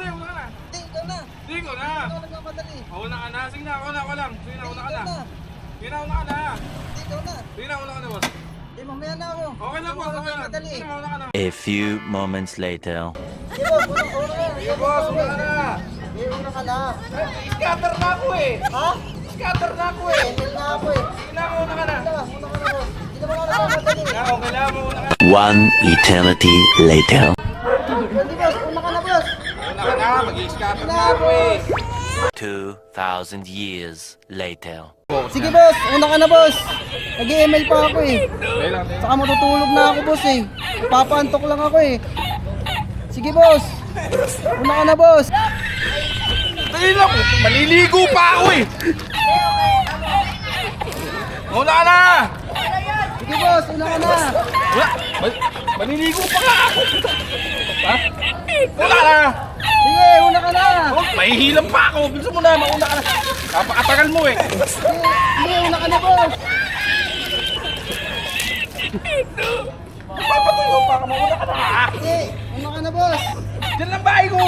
pre, una ka na. Hindi, ikaw na. Hindi ko na. Ikaw nagmamadali. Una ka na. Sige na, ako lang. Sige na, una ka na. Sige na, una ka na. Hindi, ikaw na. Sige na, una ka na, boss. Hindi, mamaya na ako. Okay lang, boss. Okay lang. Nagmamadali. Sige na, una ka na. A few moments later. Sige, boss. Una ka. Sige, boss. Una ka na. Sige, una ka na. Scatter na ako eh. Ha? Scatter na ako eh. Email na ako eh. Sige na, una ka na. Una ka na, boss. Hindi naman ako nagmamadali. Yeah, okay lang, una ka na. One eternity later. Hindi, boss. Una ka na, boss. Una ka na, mag-i-scatter na ako eh. 2,000 years later. Sige, boss. Una ka na, boss. Nag-email pa ako eh. Okay lang, eh. Saka matutulog na ako, boss eh. Papaantok lang ako eh. Sige, boss. Una ka na, boss. Dali lang, maliligo pa ako eh. Una ka na. Sige, boss. Una ka na. Wala, maliligo pa nga ako. Ha? Una ka na. Sige, una ka na. Oh, mahihilang pa ako. Bilisan mo na, mauna ka na. Napakatagal mo eh. Sige, una ka na, boss. Papatuyo pa ako, mauna ka na. Sige, una ka na, boss. Diyan lang bahay ko.